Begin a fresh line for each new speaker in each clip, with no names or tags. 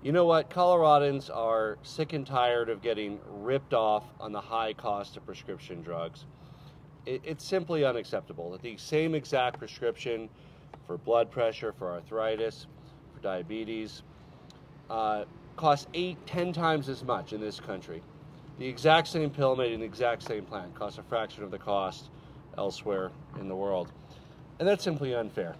You know what? Coloradans are sick and tired of getting ripped off on the high cost of prescription drugs. It's simply unacceptable that the same exact prescription for blood pressure, for arthritis, for diabetes, costs 8-10 times as much in this country. The exact same pill made in the exact same plant costs a fraction of the cost elsewhere in the world. And that's simply unfair.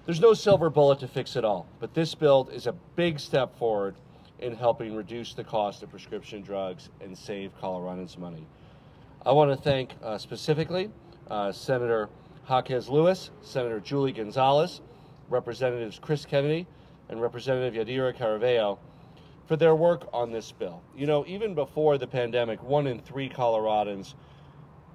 There's no silver bullet to fix it all, but this bill is a big step forward in helping reduce the cost of prescription drugs and save Coloradans money. I want to thank specifically Senator Jaquez Lewis, Senator Julie Gonzalez, Representatives Chris Kennedy, and Representative Yadira Caraveo for their work on this bill. You know, even before the pandemic, 1 in 3 Coloradans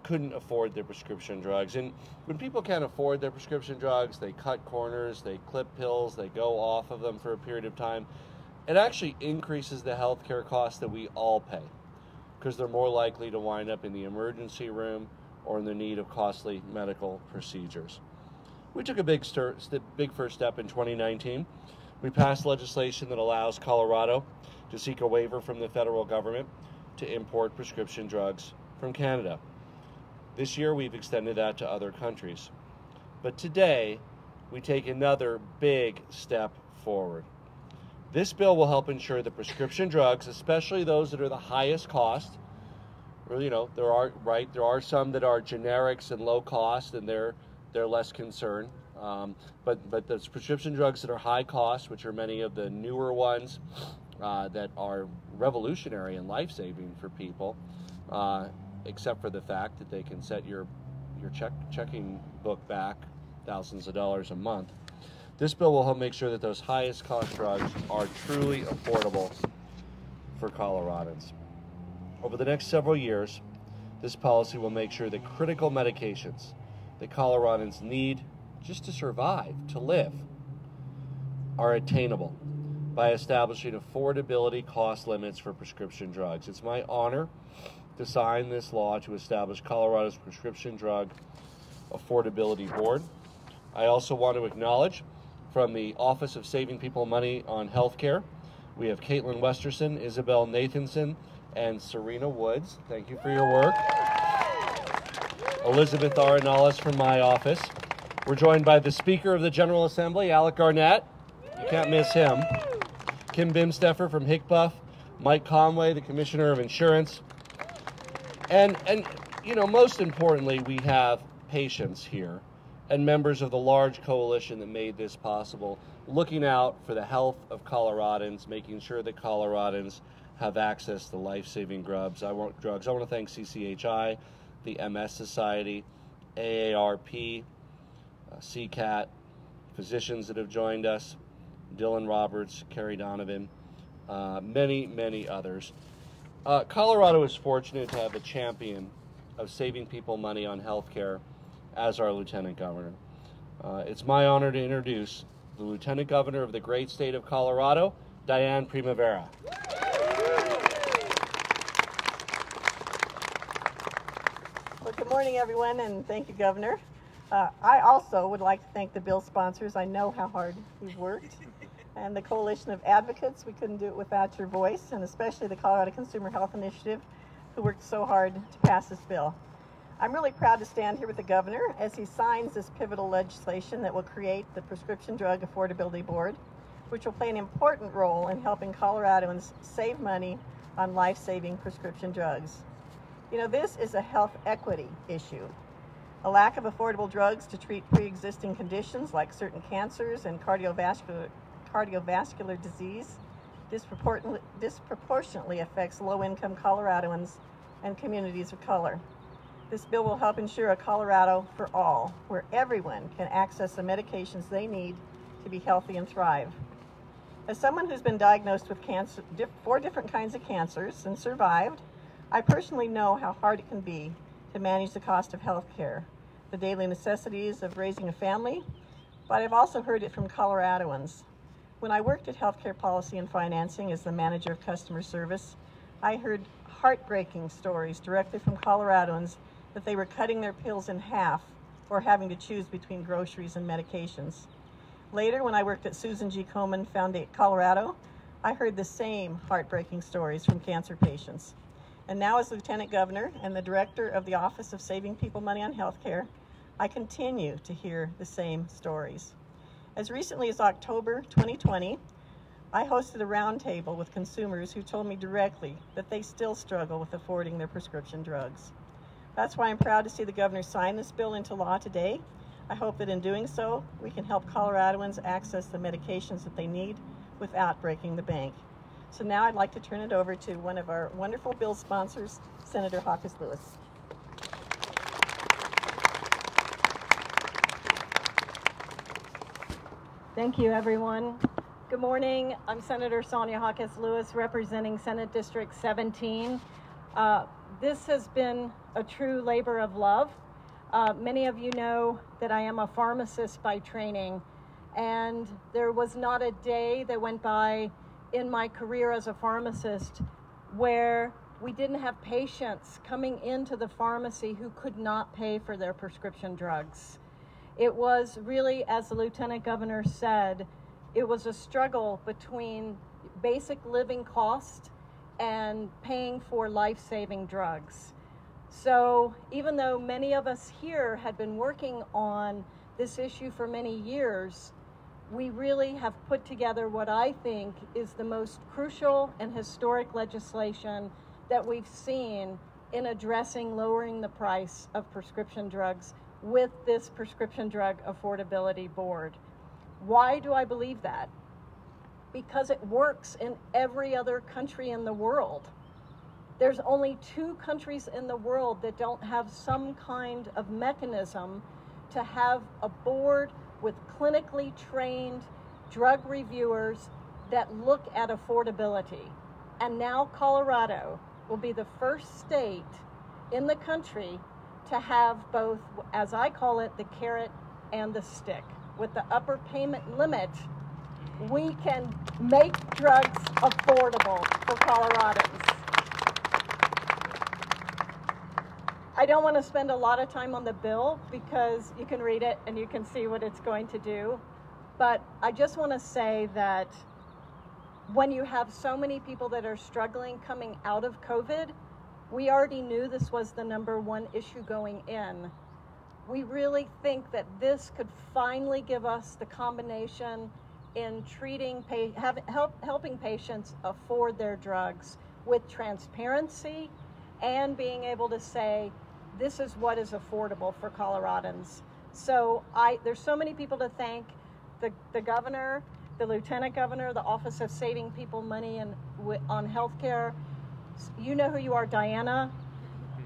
couldn't afford their prescription drugs. And when people can't afford their prescription drugs, they cut corners, they clip pills, they go off of them for a period of time. It actually increases the healthcare costs that we all pay because they're more likely to wind up in the emergency room or in the need of costly medical procedures. We took a big first step in 2019. We passed legislation that allows Colorado to seek a waiver from the federal government to import prescription drugs from Canada. This year, we've extended that to other countries. But today, we take another big step forward. This bill will help ensure that prescription drugs, especially those that are the highest cost, or, you know, there are some that are generics and low cost, and they're less concerned. But those prescription drugs that are high cost, which are many of the newer ones that are revolutionary and life-saving for people, except for the fact that they can set your checking book back thousands of dollars a month. This bill will help make sure that those highest cost drugs are truly affordable for Coloradans. Over the next several years, this policy will make sure that critical medications that Coloradans need just to survive, to live, are attainable by establishing affordability cost limits for prescription drugs. It's my honor to sign this law to establish Colorado's Prescription Drug Affordability Board. I also want to acknowledge from the Office of Saving People Money on Healthcare, we have Caitlin Westerson, Isabel Nathanson, and Serena Woods. Thank you for your work. Elizabeth Arenales from my office. We're joined by the Speaker of the General Assembly, Alec Garnett. You can't miss him. Kim Bimsteffer from HICBUF, Mike Conway, the Commissioner of Insurance. And you know, most importantly, we have patients here and members of the large coalition that made this possible, looking out for the health of Coloradans, making sure that Coloradans have access to life-saving drugs. I want to thank CCHI, the MS Society, AARP, CCAT, physicians that have joined us, Dylan Roberts, Carrie Donovan, many, many others. Colorado is fortunate to have a champion of saving people money on health care as our Lieutenant Governor. It's my honor to introduce the Lieutenant Governor of the great state of Colorado, Diane Primavera.
Well, good morning, everyone, and thank you, Governor. I also would like to thank the bill sponsors. I know how hard you've worked. And the Coalition of Advocates, we couldn't do it without your voice, and especially the Colorado Consumer Health Initiative, who worked so hard to pass this bill. I'm really proud to stand here with the Governor as he signs this pivotal legislation that will create the Prescription Drug Affordability Board, which will play an important role in helping Coloradoans save money on life-saving prescription drugs. You know, this is a health equity issue. A lack of affordable drugs to treat pre-existing conditions like certain cancers and cardiovascular disease disproportionately affects low-income Coloradoans and communities of color. This bill will help ensure a Colorado for all, where everyone can access the medications they need to be healthy and thrive. As someone who's been diagnosed with 4 different kinds of cancers and survived, I personally know how hard it can be to manage the cost of health care, the daily necessities of raising a family, but I've also heard it from Coloradoans. When I worked at Healthcare Policy and Financing as the manager of customer service, I heard heartbreaking stories directly from Coloradoans that they were cutting their pills in half or having to choose between groceries and medications. Later, when I worked at Susan G. Komen Foundation Colorado, I heard the same heartbreaking stories from cancer patients. And now as Lieutenant Governor and the Director of the Office of Saving People Money on Healthcare, I continue to hear the same stories. As recently as October 2020, I hosted a roundtable with consumers who told me directly that they still struggle with affording their prescription drugs. That's why I'm proud to see the Governor sign this bill into law today. I hope that in doing so, we can help Coloradoans access the medications that they need without breaking the bank. So now I'd like to turn it over to one of our wonderful bill sponsors, Senator Hawkins Lewis.
Thank you, everyone. Good morning. I'm Senator Sonia Hawkins Lewis, representing Senate District 17. This has been a true labor of love. Many of you know that I am a pharmacist by training, and there was not a day that went by in my career as a pharmacist where we didn't have patients coming into the pharmacy who could not pay for their prescription drugs. It was really, as the Lieutenant Governor said, it was a struggle between basic living cost and paying for life-saving drugs. So even though many of us here had been working on this issue for many years, we really have put together what I think is the most crucial and historic legislation that we've seen in addressing lowering the price of prescription drugs with this Prescription Drug Affordability Board. Why do I believe that? Because it works in every other country in the world. There's only 2 countries in the world that don't have some kind of mechanism to have a board with clinically trained drug reviewers that look at affordability. And now Colorado will be the first state in the country to have both, as I call it, the carrot and the stick. With the upper payment limit, we can make drugs affordable for Coloradans. I don't want to spend a lot of time on the bill because you can read it and you can see what it's going to do. But I just want to say that when you have so many people that are struggling coming out of COVID, we already knew this was the #1 issue going in. We really think that this could finally give us the combination in treating, helping patients afford their drugs with transparency and being able to say, this is what is affordable for Coloradans. So there's so many people to thank: the governor, the lieutenant governor, the Office of Saving People Money on Healthcare. You know who you are: Diana,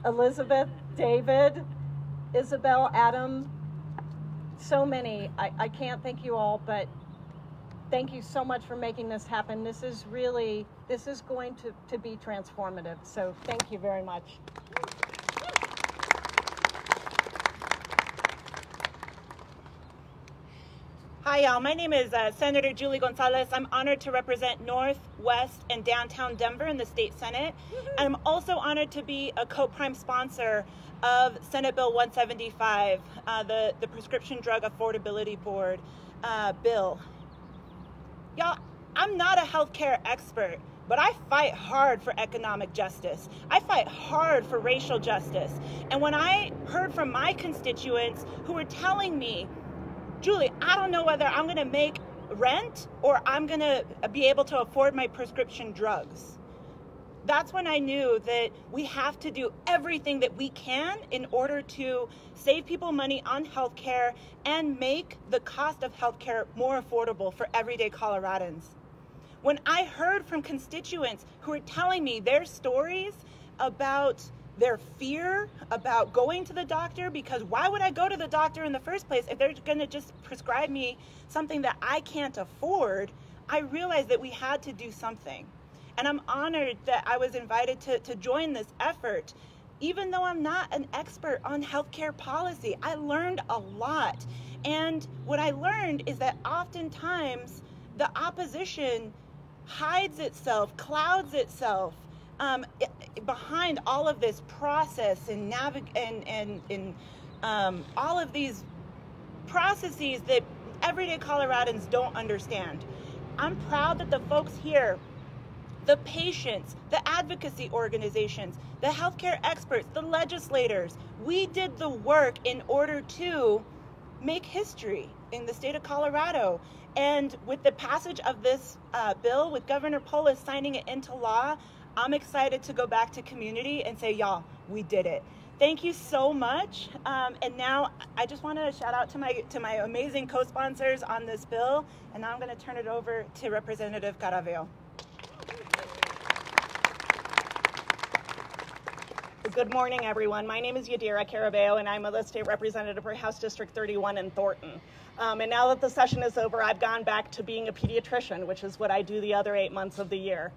Elizabeth, David, Isabel, Adam, so many. I can't thank you all, but thank you so much for making this happen. This is going to be transformative. So thank you very much.
Hi, y'all. My name is Senator Julie Gonzalez. I'm honored to represent North, West, and downtown Denver in the state Senate. And I'm also honored to be a co-prime sponsor of Senate Bill 175, the Prescription Drug Affordability Board bill. Y'all, I'm not a healthcare expert, but I fight hard for economic justice. I fight hard for racial justice. And when I heard from my constituents who were telling me, Julie, I don't know whether I'm gonna make rent or I'm gonna be able to afford my prescription drugs, that's when I knew that we have to do everything that we can in order to save people money on healthcare and make the cost of healthcare more affordable for everyday Coloradans. When I heard from constituents who were telling me their stories about their fear about going to the doctor, because why would I go to the doctor in the first place if they're gonna just prescribe me something that I can't afford, I realized that we had to do something. And I'm honored that I was invited to join this effort. Even though I'm not an expert on healthcare policy, I learned a lot. And what I learned is that oftentimes the opposition hides itself, clouds itself behind all of this process and all of these processes that everyday Coloradans don't understand. I'm proud that the folks here, the patients, the advocacy organizations, the healthcare experts, the legislators, we did the work in order to make history in the state of Colorado. And with the passage of this bill, with Governor Polis signing it into law, I'm excited to go back to community and say, y'all, we did it. Thank you so much. And now I just want to shout out to my amazing co-sponsors on this bill. And now I'm going to turn it over to Representative Caraveo.
Good morning, everyone. My name is Yadira Caraveo, and I'm the state representative for House District 31 in Thornton. And now that the session is over, I've gone back to being a pediatrician, which is what I do the other 8 months of the year.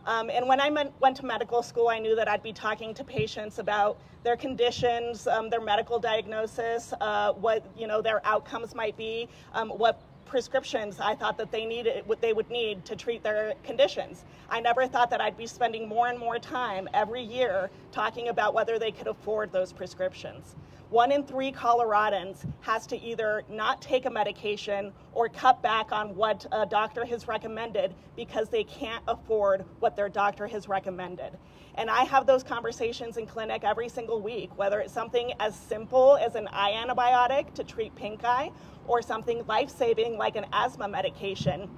And when I went to medical school, I knew that I'd be talking to patients about their conditions, their medical diagnosis, what their outcomes might be, what prescriptions I thought that they needed, what they would need to treat their conditions. I never thought that I'd be spending more and more time every year talking about whether they could afford those prescriptions. 1 in 3 Coloradans has to either not take a medication or cut back on what a doctor has recommended because they can't afford what their doctor has recommended. And I have those conversations in clinic every single week, whether it's something as simple as an eye antibiotic to treat pink eye or something life-saving like an asthma medication.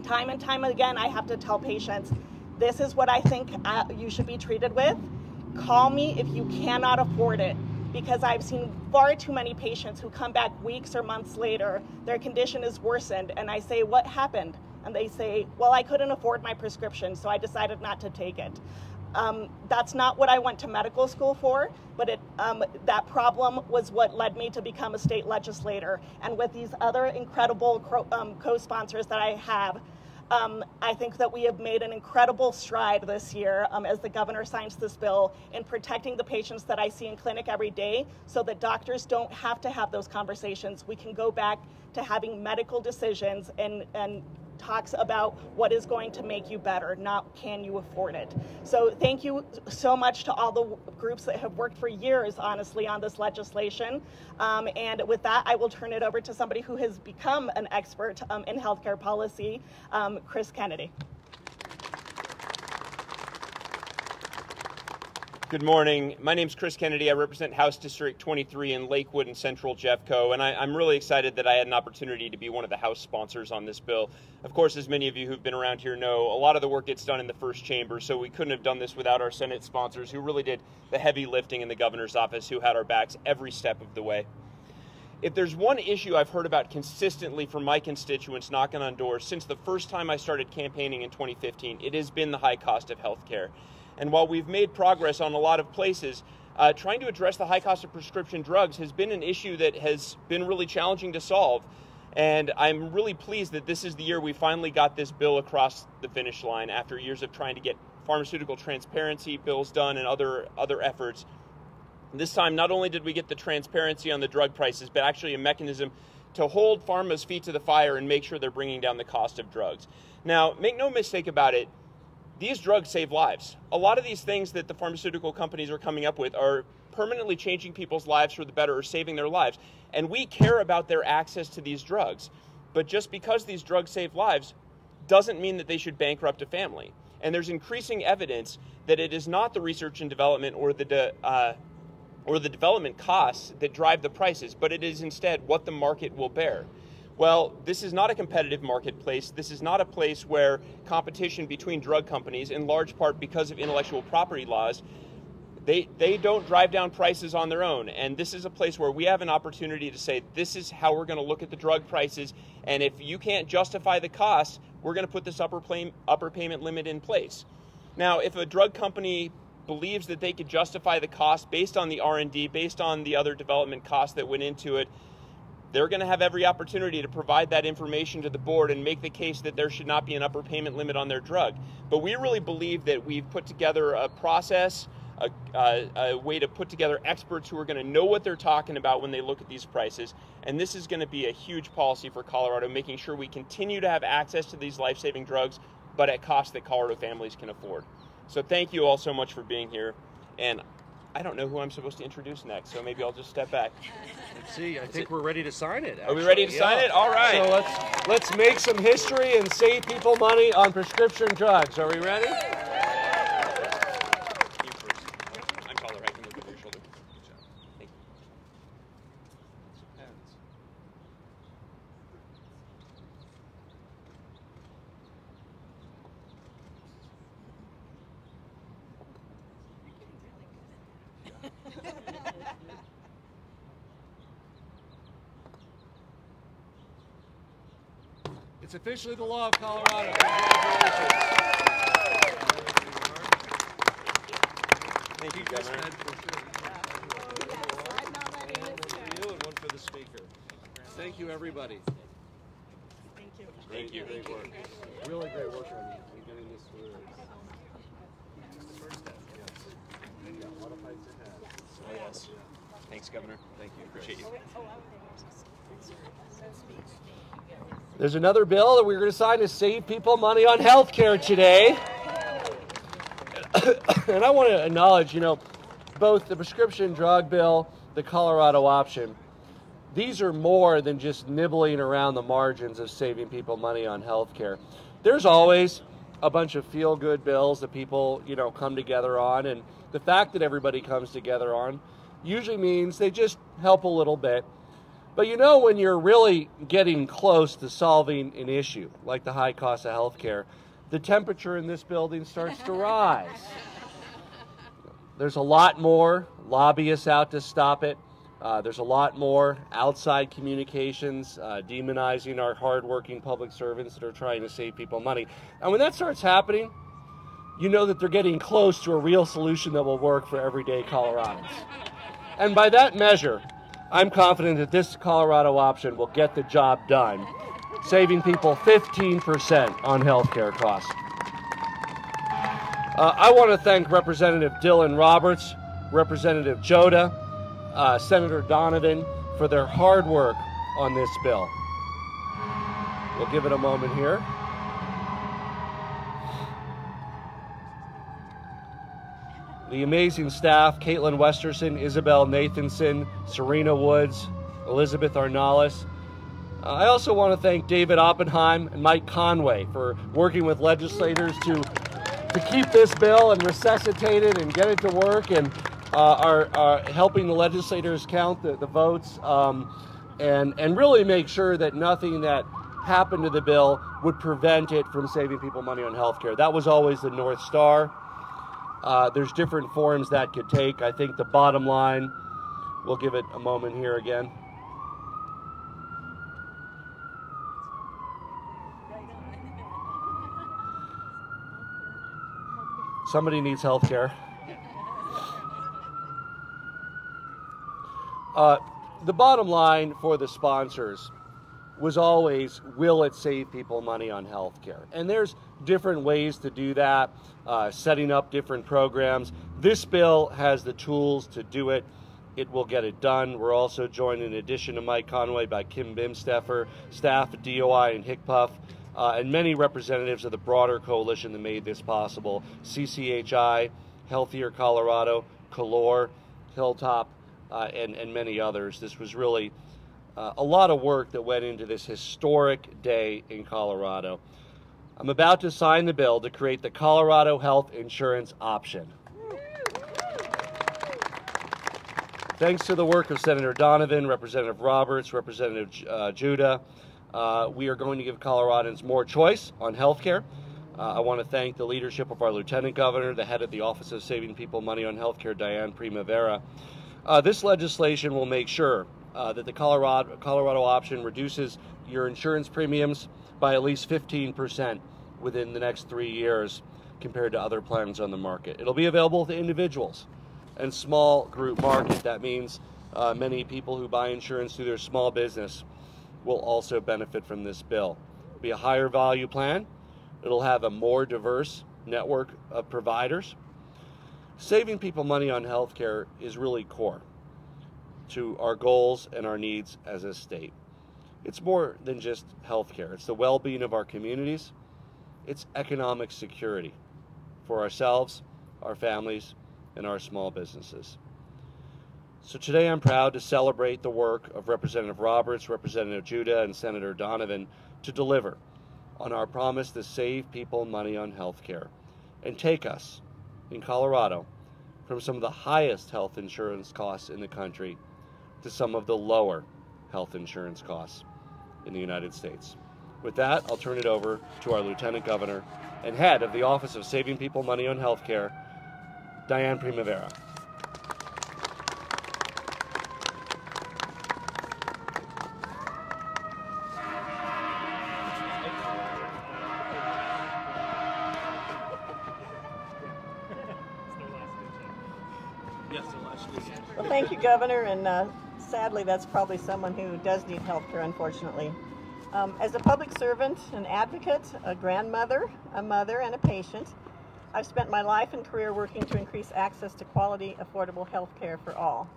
Time and time again, I have to tell patients, this is what I think you should be treated with. Call me if you cannot afford it, because I've seen far too many patients who come back weeks or months later, their condition is worsened, and I say, what happened? And they say, well, I couldn't afford my prescription, so I decided not to take it. That's not what I went to medical school for, but that problem was what led me to become a state legislator. And with these other incredible co-sponsors that I have, I think that we have made an incredible stride this year as the governor signs this bill in protecting the patients that I see in clinic every day so that doctors don't have to have those conversations. We can go back to having medical decisions and talks about what is going to make you better, not can you afford it. So thank you so much to all the groups that have worked for years, honestly, on this legislation. And with that, I will turn it over to somebody who has become an expert in healthcare policy, Chris Kennedy.
Good morning. My name is Chris Kennedy. I represent House District 23 in Lakewood and Central Jeffco, and I'm really excited that I had an opportunity to be one of the House sponsors on this bill. Of course, as many of you who've been around here know, a lot of the work gets done in the first chamber, so we couldn't have done this without our Senate sponsors who really did the heavy lifting in the governor's office, who had our backs every step of the way. If there's one issue I've heard about consistently from my constituents knocking on doors since the first time I started campaigning in 2015, it has been the high cost of health care. And while we've made progress on a lot of places, trying to address the high cost of prescription drugs has been an issue that has been really challenging to solve. And I'm really pleased that this is the year we finally got this bill across the finish line after years of trying to get pharmaceutical transparency bills done and other efforts. This time, not only did we get the transparency on the drug prices, but actually a mechanism to hold pharma's feet to the fire and make sure they're bringing down the cost of drugs. Now, make no mistake about it, these drugs save lives. A lot of these things that the pharmaceutical companies are coming up with are permanently changing people's lives for the better or saving their lives. And we care about their access to these drugs. But just because these drugs save lives doesn't mean that they should bankrupt a family. And there's increasing evidence that it is not the research and development or the development costs that drive the prices, but it is instead what the market will bear. Well, this is not a competitive marketplace. This is not a place where competition between drug companies, in large part because of intellectual property laws, they don't drive down prices on their own. And this is a place where we have an opportunity to say, this is how we're going to look at the drug prices. And if you can't justify the cost, we're going to put this upper payment limit in place. Now, if a drug company believes that they could justify the cost based on the R&D, based on the other development costs that went into it, they're going to have every opportunity to provide that information to the board and make the case that there should not be an upper payment limit on their drug. But we really believe that we've put together a process, a way to put together experts who are going to know what they're talking about when they look at these prices. And this is going to be a huge policy for Colorado, making sure we continue to have access to these life-saving drugs, but at costs that Colorado families can afford. So thank you all so much for being here. And I don't know who I'm supposed to introduce next, so maybe I'll just step back.
Let's see. I think we're ready to sign it.
Are we ready to sign it? All right.
So let's make some history and save people money on prescription drugs. Are we ready?
You first. I'm taller. I can look over your shoulder. Good job. Thank you.
It's officially the law of Colorado. Congratulations.
Thank you, Governor.
You and one for the speaker. Thank you, everybody.
Thank you.
Great work. Really great work on getting this through. And yeah, a lot of fights ahead.
Oh, yes. Thanks, Governor.
Thank you.
Appreciate you.
There's another bill that we're going to sign to save people money on health care today. And I want to acknowledge, both the prescription drug bill, the Colorado option, these are more than just nibbling around the margins of saving people money on health care. There's always a bunch of feel-good bills that people, come together on. And the fact that everybody comes together on usually means they just help a little bit. But when you're really getting close to solving an issue, like the high cost of health care, the temperature in this building starts to rise. There's a lot more lobbyists out to stop it. There's a lot more outside communications demonizing our hardworking public servants that are trying to save people money. And when that starts happening, you know that they're getting close to a real solution that will work for everyday Coloradans. And by that measure, I'm confident that this Colorado option will get the job done, saving people 15% on health care costs. I want to thank Representative Dylan Roberts, Representative Joda, Senator Donovan for their hard work on this bill. We'll give it a moment here. The amazing staff, Caitlin Westerson, Isabel Nathanson, Serena Woods, Elizabeth Arnalis. I also want to thank David Oppenheim and Mike Conway for working with legislators to keep this bill and resuscitate it and get it to work, and are helping the legislators count the votes and really make sure that nothing that happened to the bill would prevent it from saving people money on health care. That was always the North Star. There's different forms that could take. I think the bottom line, we'll give it a moment here again. Somebody needs health care. The bottom line for the sponsors was always, will it save people money on health care? And there's different ways to do that, setting up different programs. This bill has the tools to do it. It will get it done. We're also joined, in addition to Mike Conway, by Kim Bimsteffer, staff at DOI and HICPUF, and many representatives of the broader coalition that made this possible. CCHI, Healthier Colorado, Calore, Hilltop, and many others. This was really a lot of work that went into this historic day in Colorado. I'm about to sign the bill to create the Colorado Health Insurance Option. Thanks to the work of Senator Donovan, Representative Roberts, Representative Judah, we are going to give Coloradans more choice on health care. I want to thank the leadership of our Lieutenant Governor, the head of the Office of Saving People Money on Health Care, Diane Primavera. This legislation will make sure that the Colorado option reduces your insurance premiums by at least 15% within the next 3 years compared to other plans on the market. It'll be available to individuals and small group market. That means many people who buy insurance through their small business will also benefit from this bill. It'll be a higher value plan. It'll have a more diverse network of providers. Saving people money on health care is really core to our goals and our needs as a state. It's more than just health care. It's the well-being of our communities. It's economic security for ourselves, our families, and our small businesses. So today I'm proud to celebrate the work of Representative Roberts, Representative Judah, and Senator Donovan to deliver on our promise to save people money on health care and take us, in Colorado, from some of the highest health insurance costs in the country to some of the lower health insurance costs in the United States. With that, I'll turn it over to our Lieutenant Governor and head of the Office of Saving People Money on Health Care, Diane Primavera.
Well, thank you, Governor, and sadly, that's probably someone who does need health care, unfortunately. As a public servant, an advocate, a grandmother, a mother, and a patient, I've spent my life and career working to increase access to quality, affordable health care for all.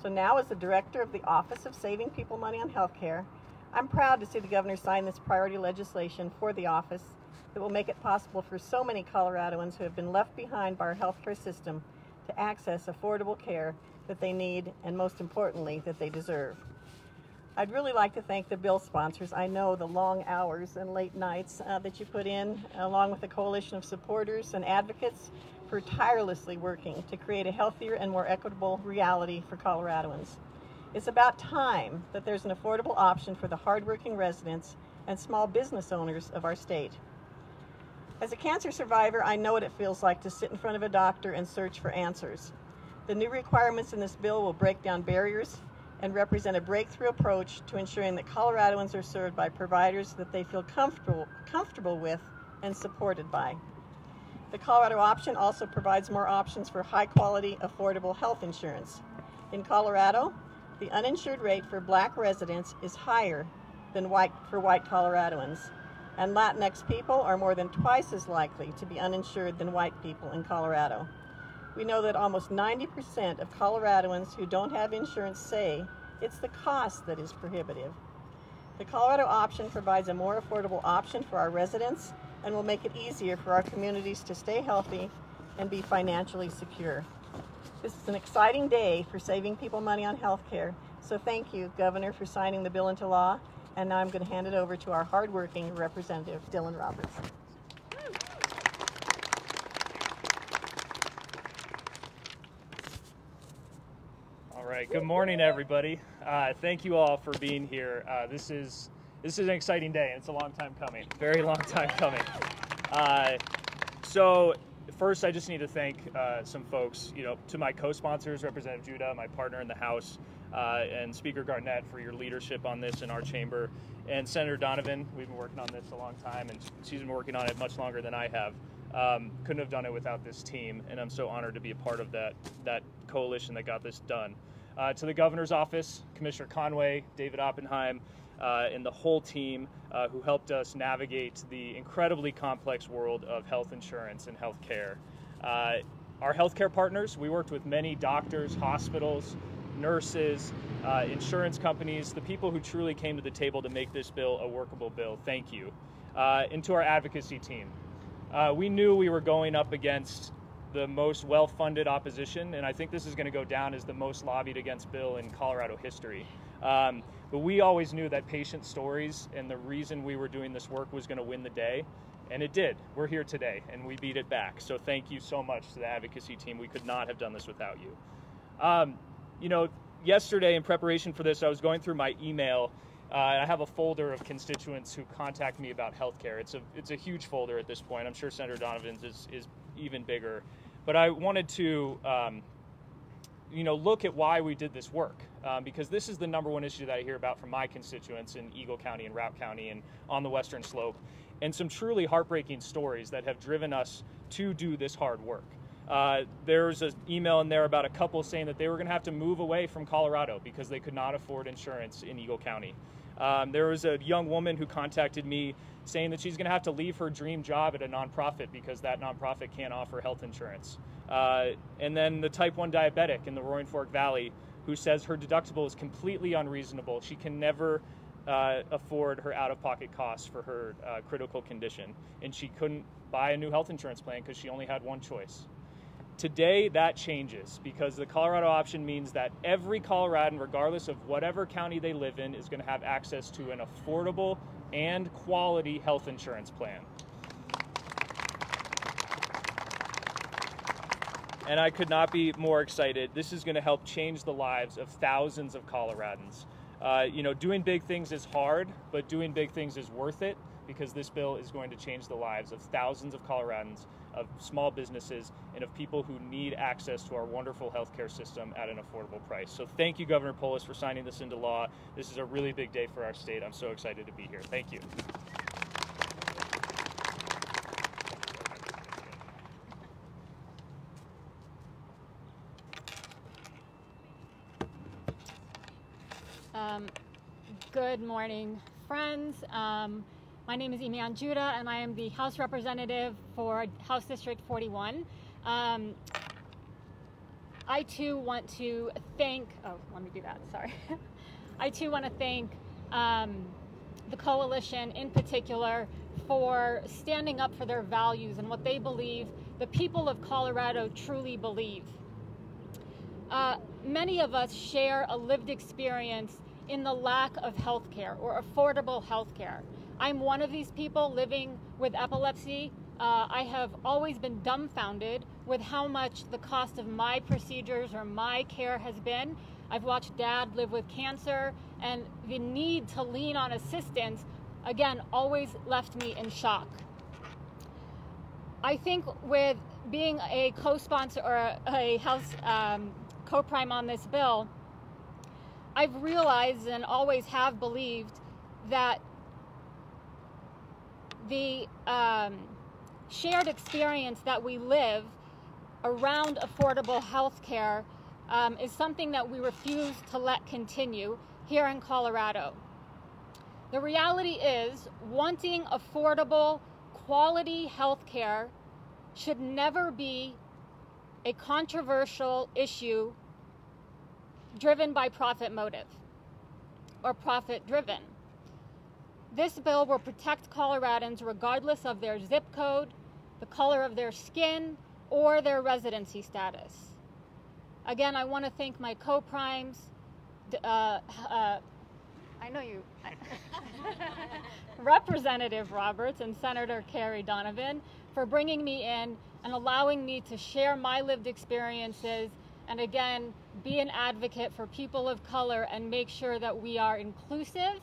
So now, as the director of the Office of Saving People Money on Health Care, I'm proud to see the Governor sign this priority legislation for the office that will make it possible for so many Coloradoans who have been left behind by our health care system to access affordable care that they need and, most importantly, that they deserve. I'd really like to thank the bill sponsors. I know the long hours and late nights that you put in, along with the coalition of supporters and advocates, for tirelessly working to create a healthier and more equitable reality for Coloradoans. It's about time that there's an affordable option for the hardworking residents and small business owners of our state. As a cancer survivor, I know what it feels like to sit in front of a doctor and search for answers. The new requirements in this bill will break down barriers and represent a breakthrough approach to ensuring that Coloradoans are served by providers that they feel comfortable with and supported by. The Colorado option also provides more options for high-quality, affordable health insurance. In Colorado, the uninsured rate for Black residents is higher than for white Coloradoans, and Latinx people are more than twice as likely to be uninsured than white people in Colorado. We know that almost 90% of Coloradoans who don't have insurance say it's the cost that is prohibitive. The Colorado option provides a more affordable option for our residents and will make it easier for our communities to stay healthy and be financially secure. This is an exciting day for saving people money on health care, so thank you, Governor, for signing the bill into law. And now I'm going to hand it over to our hardworking Representative, Dylan Roberts.
All right, good morning, everybody. Thank you all for being here. This is an exciting day, and it's a long time coming, very long time coming. So first, I just need to thank some folks, to my co-sponsors, Representative Judah, my partner in the House, and Speaker Garnett for your leadership on this in our chamber, and Senator Donovan. We've been working on this a long time, and she's been working on it much longer than I have. Couldn't have done it without this team, and I'm so honored to be a part of that coalition that got this done. To the Governor's office, Commissioner Conway, David Oppenheim, and the whole team who helped us navigate the incredibly complex world of health insurance and health care. Our healthcare partners, we worked with many doctors, hospitals, nurses, insurance companies, the people who truly came to the table to make this bill a workable bill. Thank you. And to our advocacy team. We knew we were going up against the most well-funded opposition, and I think this is going to go down as the most lobbied against bill in Colorado history. But we always knew that patient stories and the reason we were doing this work was going to win the day, and it did. We're here today, and we beat it back. So thank you so much to the advocacy team. We could not have done this without you. Yesterday in preparation for this, I was going through my email. I have a folder of constituents who contact me about healthcare. It's a huge folder at this point. I'm sure Senator Donovan's is even bigger. But I wanted to look at why we did this work, because this is the number one issue that I hear about from my constituents in Eagle County and Routt County and on the Western Slope, and some truly heartbreaking stories that have driven us to do this hard work. There's an email in there about a couple saying that they were going to have to move away from Colorado because they could not afford insurance in Eagle County. There was a young woman who contacted me saying that she's going to have to leave her dream job at a nonprofit because that nonprofit can't offer health insurance. And then the type 1 diabetic in the Roaring Fork Valley who says her deductible is completely unreasonable. She can never afford her out-of-pocket costs for her critical condition, and she couldn't buy a new health insurance plan because she only had one choice. Today, that changes because the Colorado option means that every Coloradan, regardless of whatever county they live in, is going to have access to an affordable and quality health insurance plan. And I could not be more excited. This is going to help change the lives of thousands of Coloradans. You know, doing big things is hard, but doing big things is worth it because this bill is going to change the lives of thousands of Coloradans, of small businesses, and of people who need access to our wonderful healthcare system at an affordable price. So thank you, Governor Polis, for signing this into law. This is a really big day for our state. I'm so excited to be here. Thank you.
Good morning, friends. My name is Iman Judah, and I am the House Representative for House District 41. I too want to thank, I too want to thank the coalition in particular for standing up for their values and what they believe the people of Colorado truly believe. Many of us share a lived experience in the lack of health care or affordable health care. I'm one of these people living with epilepsy. I have always been dumbfounded with how much the cost of my procedures or my care has been. I've watched Dad live with cancer, and the need to lean on assistance, again, always left me in shock. I think with being a co-sponsor or a House co-prime on this bill, I've realized and always have believed that the shared experience that we live around affordable health care is something that we refuse to let continue here in Colorado. The reality is, wanting affordable, quality health care should never be a controversial issue driven by profit motive or profit driven. This bill will protect Coloradans regardless of their zip code, the color of their skin, or their residency status. Again, I want to thank my co-primes, Representative Roberts and Senator Carrie Donovan, for bringing me in and allowing me to share my lived experiences and again, be an advocate for people of color and make sure that we are inclusive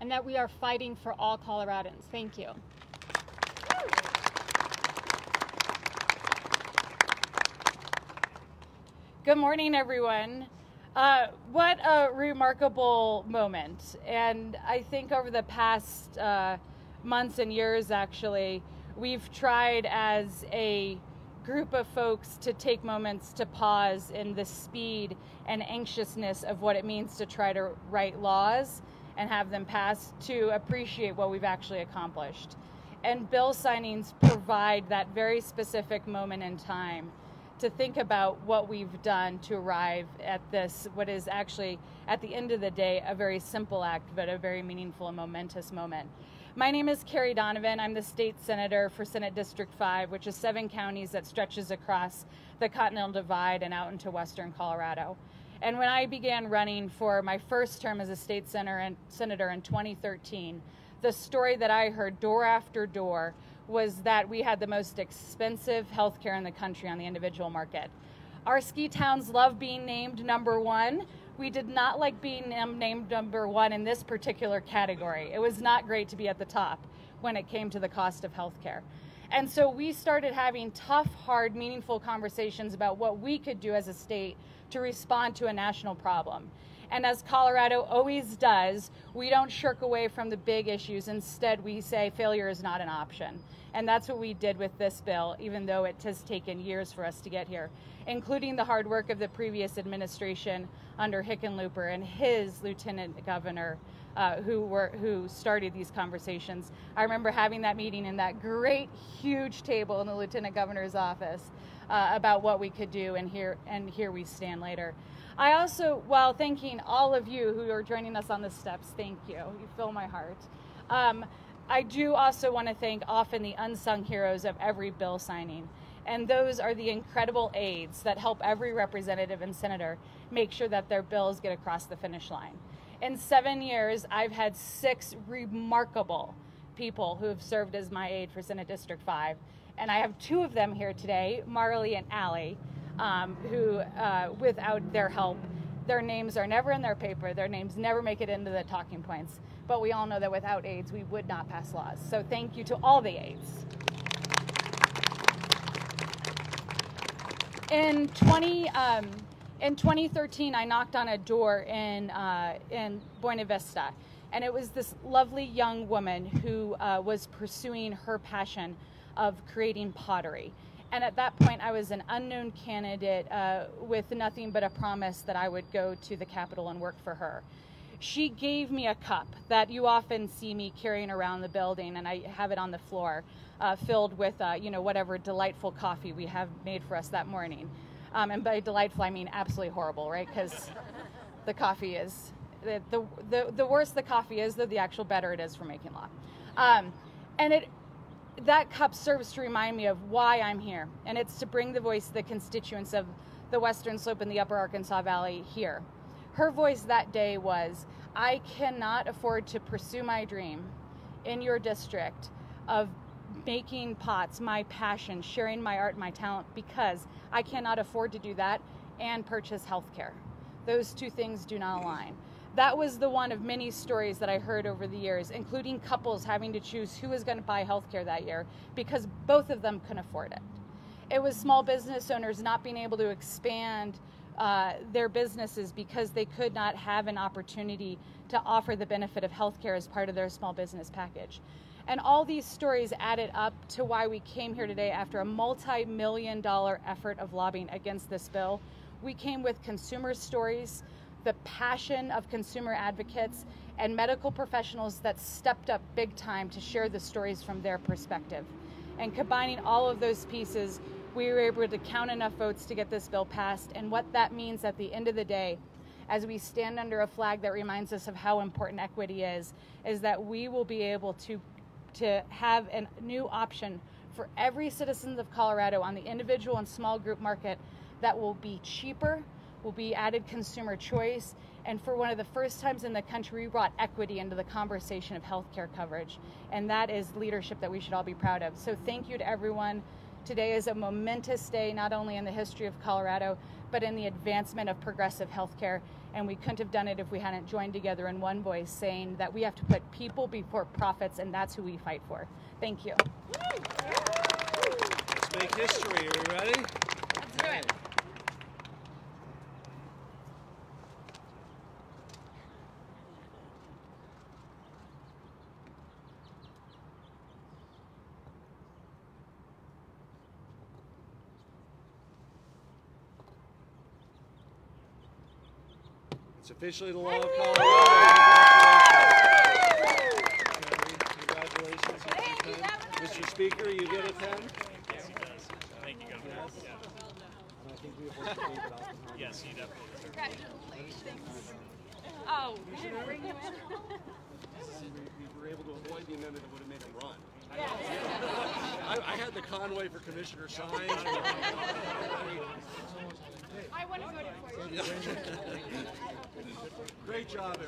and that we are fighting for all Coloradans. Thank you.
Good morning, everyone. What a remarkable moment. And I think over the past months and years, actually, we've tried as a group of folks to take moments to pause in the speed and anxiousness of what it means to try to write laws and have them passed, to appreciate what we've actually accomplished. And bill signings provide that very specific moment in time to think about what we've done to arrive at this, what is actually, at the end of the day, a very simple act, but a very meaningful and momentous moment. My name is Carrie Donovan. I'm the state senator for Senate District 5, which is 7 counties that stretches across the Continental Divide and out into western Colorado. And when I began running for my first term as a state senator in 2013, the story that I heard door after door was that we had the most expensive healthcare in the country on the individual market. Our ski towns love being named #1. We did not like being named #1 in this particular category. It was not great to be at the top when it came to the cost of healthcare. And so we started having tough, hard, meaningful conversations about what we could do as a state to respond to a national problem. And as Colorado always does, we don't shirk away from the big issues. Instead, we say failure is not an option. And that's what we did with this bill, even though it has taken years for us to get here, including the hard work of the previous administration under Hickenlooper and his lieutenant governor, who started these conversations. I remember having that meeting in that great, huge table in the lieutenant governor's office about what we could do, and here we stand later. I also, while thanking all of you who are joining us on the steps, thank you. You fill my heart. I do also want to thank often the unsung heroes of every bill signing. And those are the incredible aides that help every representative and senator make sure that their bills get across the finish line. In 7 years, I've had 6 remarkable people who have served as my aide for Senate District 5. And I have 2 of them here today, Marley and Allie, who, without their help, their names are never in their paper, their names never make it into the talking points. But we all know that without aides, we would not pass laws. So thank you to all the aides. In 2013, I knocked on a door in Buena Vista, and it was this lovely young woman who was pursuing her passion of creating pottery. And at that point, I was an unknown candidate with nothing but a promise that I would go to the Capitol and work for her. She gave me a cup that you often see me carrying around the building, and I have it on the floor, filled with whatever delightful coffee we have made for us that morning. And by delightful, I mean absolutely horrible, right? Because the coffee is the worse the coffee is, the actual better it is for making law. That cup serves to remind me of why I'm here, and it's to bring the voice of the constituents of the Western Slope and the Upper Arkansas Valley here. Her voice that day was, I cannot afford to pursue my dream in your district of making pots my passion, sharing my art, my talent, because I cannot afford to do that and purchase health care. Those 2 things do not align. That was the one of many stories that I heard over the years, including couples having to choose who was going to buy health care that year because both of them couldn't afford it. It was small business owners not being able to expand their businesses because they could not have an opportunity to offer the benefit of health care as part of their small business package. And all these stories added up to why we came here today after a multi-million-dollar effort of lobbying against this bill. We came with consumer stories, the passion of consumer advocates, and medical professionals that stepped up big time to share the stories from their perspective. And combining all of those pieces, we were able to count enough votes to get this bill passed. And what that means at the end of the day, as we stand under a flag that reminds us of how important equity is that we will be able to have a new option for every citizen of Colorado on the individual and small group market that will be cheaper, will be added consumer choice, and for one of the first times in the country, we brought equity into the conversation of healthcare coverage. And that is leadership that we should all be proud of. So thank you to everyone. Today is a momentous day, not only in the history of Colorado, but in the advancement of progressive healthcare. And we couldn't have done it if we hadn't joined together in one voice saying that we have to put people before profits, and that's who we fight for. Thank you.
Let's make history. Are you ready?
Let's do it.
It's officially the law of Colorado. Congratulations. Mr. Speaker, you get a 10?
Yes, he does. Thank you, Governor.
Yes.
Yeah.
And I think we have one to leave it out.
Yes, he definitely does.
Congratulations. Oh, we should bring you in.
We were able to avoid the amendment that would have made him run. I had the Conway for commissioner signs.
I would have voted for you.
Great job, everyone.